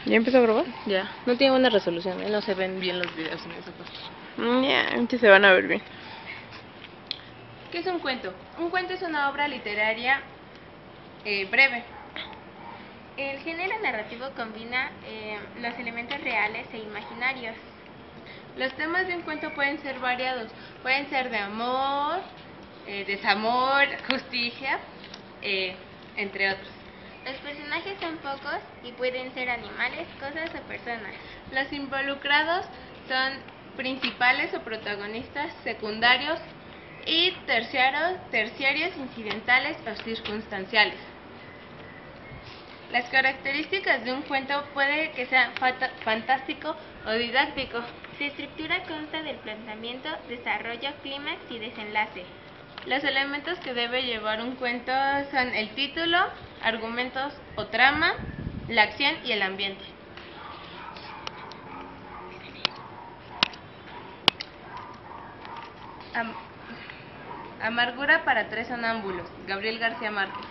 ¿Ya empezó a grabar? Ya, no tiene buena resolución, no se ven bien los videos en esa parte. Ya, antes se van a ver bien. ¿Qué es un cuento? Un cuento es una obra literaria breve. El género narrativo combina los elementos reales e imaginarios. Los temas de un cuento pueden ser variados, pueden ser de amor, desamor, justicia, entre otros. Los personajes son pocos y pueden ser animales, cosas o personas. Los involucrados son principales o protagonistas, secundarios y terciarios, incidentales o circunstanciales. Las características de un cuento puede que sea fantástico o didáctico. Su estructura consta del planteamiento, desarrollo, clímax y desenlace. Los elementos que debe llevar un cuento son el título, argumentos o trama, la acción y el ambiente. Amargura para tres sonámbulos, Gabriel García Márquez.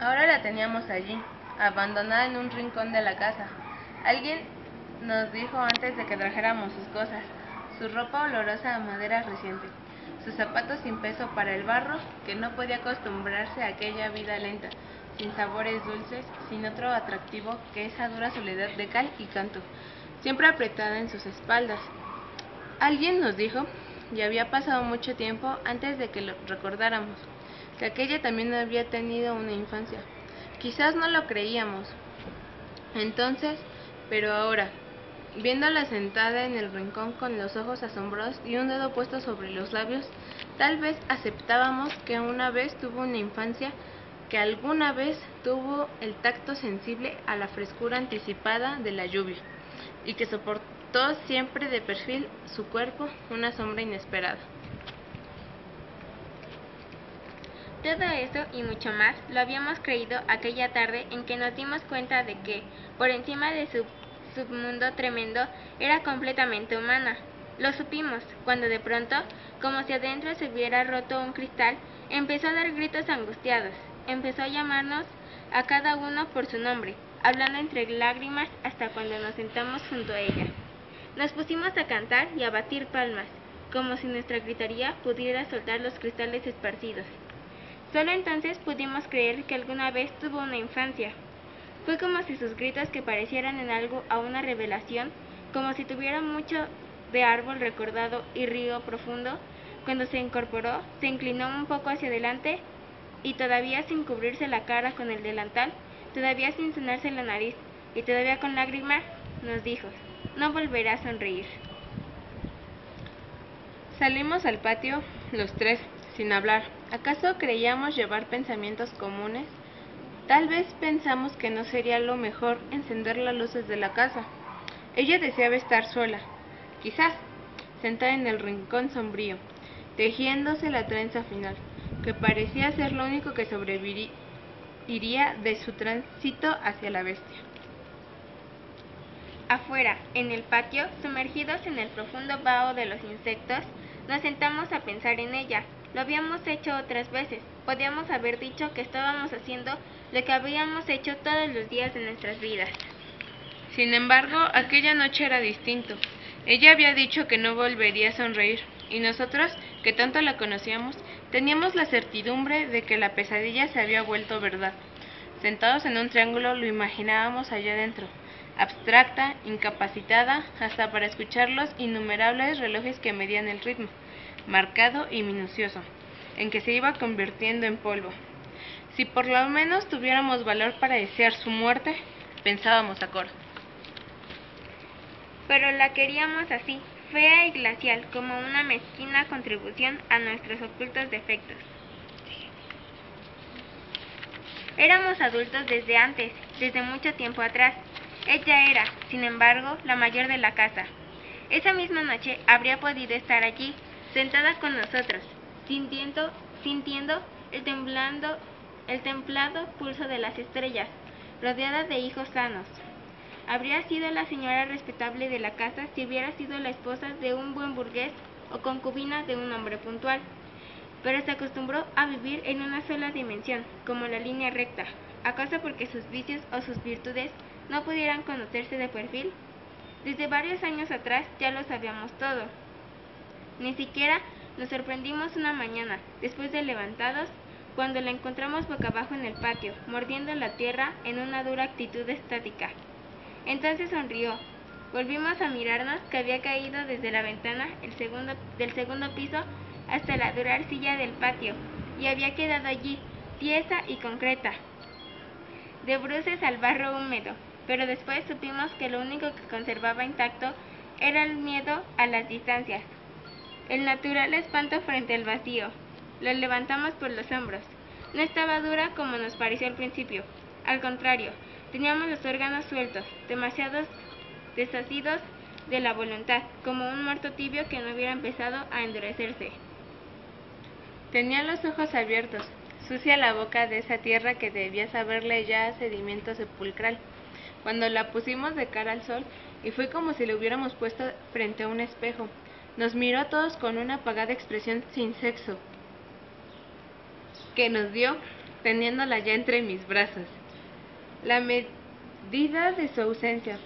Ahora la teníamos allí, abandonada en un rincón de la casa. Alguien nos dijo antes de que trajéramos sus cosas, su ropa olorosa a madera reciente, sus zapatos sin peso para el barro, que no podía acostumbrarse a aquella vida lenta, sin sabores dulces, sin otro atractivo que esa dura soledad de cal y canto, siempre apretada en sus espaldas. Alguien nos dijo, y había pasado mucho tiempo antes de que lo recordáramos, que aquella también había tenido una infancia. Quizás no lo creíamos entonces, pero ahora, viéndola sentada en el rincón con los ojos asombrados y un dedo puesto sobre los labios, tal vez aceptábamos que una vez tuvo una infancia, que alguna vez tuvo el tacto sensible a la frescura anticipada de la lluvia, y que soportó siempre de perfil su cuerpo una sombra inesperada. Todo eso y mucho más lo habíamos creído aquella tarde en que nos dimos cuenta de que, por encima de su submundo tremendo, era completamente humana. Lo supimos cuando de pronto, como si adentro se hubiera roto un cristal, empezó a dar gritos angustiados, empezó a llamarnos a cada uno por su nombre, hablando entre lágrimas hasta cuando nos sentamos junto a ella. Nos pusimos a cantar y a batir palmas, como si nuestra gritería pudiera soltar los cristales esparcidos. Solo entonces pudimos creer que alguna vez tuvo una infancia. Fue como si sus gritos, que parecieran en algo a una revelación, como si tuviera mucho de árbol recordado y río profundo, cuando se incorporó, se inclinó un poco hacia adelante y todavía sin cubrirse la cara con el delantal, todavía sin sonarse la nariz y todavía con lágrimas, nos dijo, no volverá a sonreír. Salimos al patio, los tres, sin hablar. ¿Acaso creíamos llevar pensamientos comunes? Tal vez pensamos que no sería lo mejor encender las luces de la casa. Ella deseaba estar sola, quizás, sentada en el rincón sombrío, tejiéndose la trenza final, que parecía ser lo único que sobreviviría de su tránsito hacia la bestia. Afuera, en el patio, sumergidos en el profundo vaho de los insectos, nos sentamos a pensar en ella. Lo habíamos hecho otras veces. Podíamos haber dicho que estábamos haciendo lo que habíamos hecho todos los días de nuestras vidas. Sin embargo, aquella noche era distinto. Ella había dicho que no volvería a sonreír, y nosotros, que tanto la conocíamos, teníamos la certidumbre de que la pesadilla se había vuelto verdad. Sentados en un triángulo lo imaginábamos allá adentro, abstracta, incapacitada, hasta para escuchar los innumerables relojes que medían el ritmo, marcado y minucioso, en que se iba convirtiendo en polvo. Si por lo menos tuviéramos valor para desear su muerte, pensábamos a coro. Pero la queríamos así, fea y glacial, como una mezquina contribución a nuestros ocultos defectos. Éramos adultos desde antes, desde mucho tiempo atrás. Ella era, sin embargo, la mayor de la casa. Esa misma noche habría podido estar allí, sentada con nosotros, sintiendo el templado pulso de las estrellas, rodeada de hijos sanos. Habría sido la señora respetable de la casa si hubiera sido la esposa de un buen burgués o concubina de un hombre puntual. Pero se acostumbró a vivir en una sola dimensión, como la línea recta, acaso porque sus vicios o sus virtudes no pudieran conocerse de perfil? Desde varios años atrás ya lo sabíamos todo. Ni siquiera nos sorprendimos una mañana, después de levantados, cuando la encontramos boca abajo en el patio, mordiendo la tierra en una dura actitud estática. Entonces sonrió. Volvimos a mirarnos, que había caído desde la ventana del segundo piso hasta la dura arcilla del patio, y había quedado allí, tiesa y concreta, de bruces al barro húmedo. Pero después supimos que lo único que conservaba intacto era el miedo a las distancias, el natural espanto frente al vacío. Lo levantamos por los hombros. No estaba dura como nos pareció al principio. Al contrario, teníamos los órganos sueltos, demasiados desasidos de la voluntad, como un muerto tibio que no hubiera empezado a endurecerse. Tenía los ojos abiertos, sucia la boca de esa tierra que debía saberle ya a sedimento sepulcral, cuando la pusimos de cara al sol, y fue como si le hubiéramos puesto frente a un espejo. Nos miró a todos con una apagada expresión sin sexo, que nos dio, teniéndola ya entre mis brazos. La medida de su ausencia.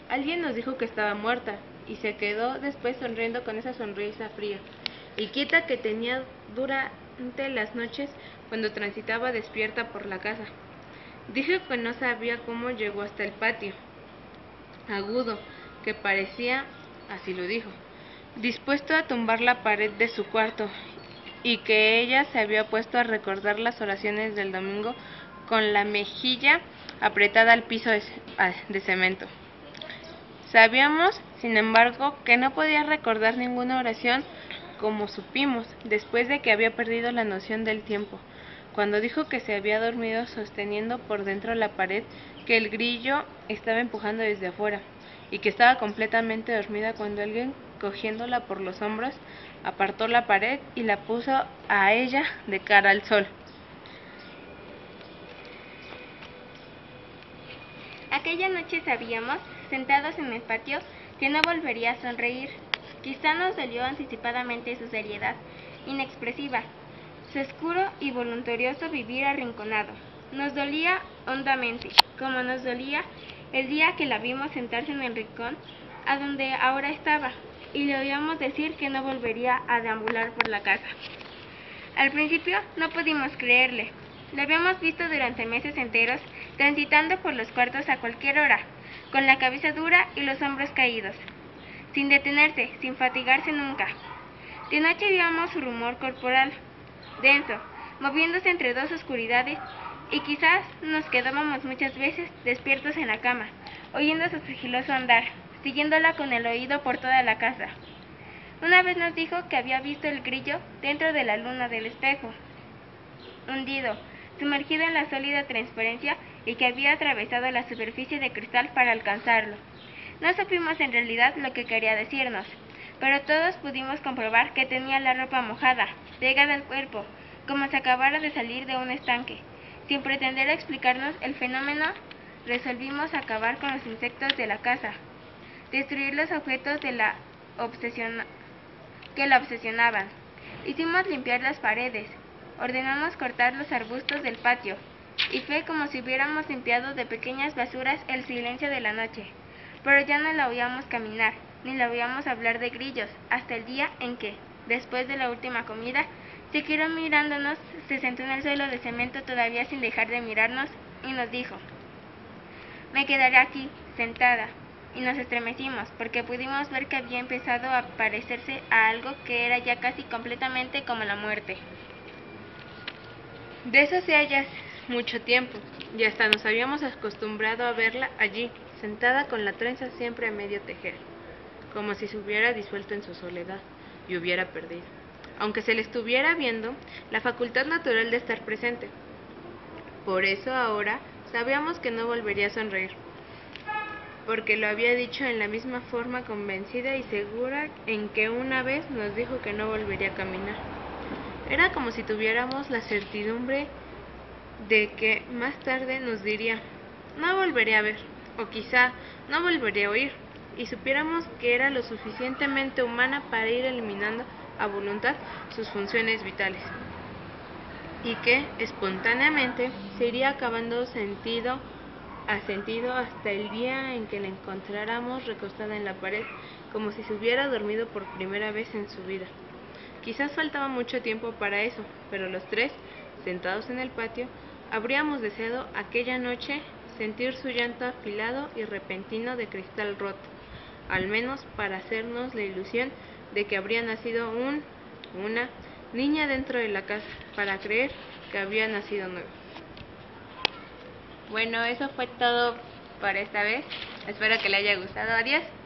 Alguien nos dijo que estaba muerta, y se quedó después sonriendo con esa sonrisa fría y quieta que tenía durante las noches cuando transitaba despierta por la casa. Dijo que no sabía cómo llegó hasta el patio, agudo, que parecía, así lo dijo, dispuesto a tumbar la pared de su cuarto, y que ella se había puesto a recordar las oraciones del domingo con la mejilla apretada al piso de cemento. Sabíamos, sin embargo, que no podía recordar ninguna oración, como supimos después de que había perdido la noción del tiempo, cuando dijo que se había dormido sosteniendo por dentro la pared que el grillo estaba empujando desde afuera, y que estaba completamente dormida cuando alguien, cogiéndola por los hombros, apartó la pared y la puso a ella de cara al sol. Aquella noche sabíamos, sentados en el patio, que no volvería a sonreír. Quizá nos dolió anticipadamente su seriedad inexpresiva, su oscuro y voluntarioso vivir arrinconado. Nos dolía hondamente, como nos dolía el día que la vimos sentarse en el rincón a donde ahora estaba, y le oíamos decir que no volvería a deambular por la casa. Al principio no pudimos creerle. La habíamos visto durante meses enteros transitando por los cuartos a cualquier hora, con la cabeza dura y los hombros caídos, sin detenerse, sin fatigarse nunca. De noche víamos su rumor corporal, denso, moviéndose entre dos oscuridades, y quizás nos quedábamos muchas veces despiertos en la cama, oyendo su sigiloso andar, siguiéndola con el oído por toda la casa. Una vez nos dijo que había visto el grillo dentro de la luna del espejo, hundido, sumergido en la sólida transparencia, y que había atravesado la superficie de cristal para alcanzarlo. No supimos en realidad lo que quería decirnos, pero todos pudimos comprobar que tenía la ropa mojada, pegada al cuerpo, como si acabara de salir de un estanque. Sin pretender explicarnos el fenómeno, resolvimos acabar con los insectos de la casa, destruir los objetos de que la obsesionaban. Hicimos limpiar las paredes, ordenamos cortar los arbustos del patio, y fue como si hubiéramos limpiado de pequeñas basuras el silencio de la noche. Pero ya no la oíamos caminar, ni la oíamos hablar de grillos, hasta el día en que, después de la última comida, se quedó mirándonos, se sentó en el suelo de cemento todavía sin dejar de mirarnos, y nos dijo: «Me quedaré aquí, sentada». Y nos estremecimos, porque pudimos ver que había empezado a parecerse a algo que era ya casi completamente como la muerte. De eso hacía ya mucho tiempo, y hasta nos habíamos acostumbrado a verla allí, sentada con la trenza siempre a medio tejer, como si se hubiera disuelto en su soledad y hubiera perdido, aunque se le estuviera viendo, la facultad natural de estar presente. Por eso ahora sabíamos que no volvería a sonreír, porque lo había dicho en la misma forma convencida y segura en que una vez nos dijo que no volvería a caminar. Era como si tuviéramos la certidumbre de que más tarde nos diría: «No volveré a ver», o quizá «No volveré a oír», y supiéramos que era lo suficientemente humana para ir eliminando a voluntad sus funciones vitales, y que espontáneamente se iría acabando sentido ha sentido hasta el día en que la encontráramos recostada en la pared, como si se hubiera dormido por primera vez en su vida. Quizás faltaba mucho tiempo para eso, pero los tres, sentados en el patio, habríamos deseado aquella noche sentir su llanto afilado y repentino de cristal roto, al menos para hacernos la ilusión de que habría nacido una niña dentro de la casa, para creer que había nacido nueva. Bueno, eso fue todo por esta vez. Espero que le haya gustado. Adiós.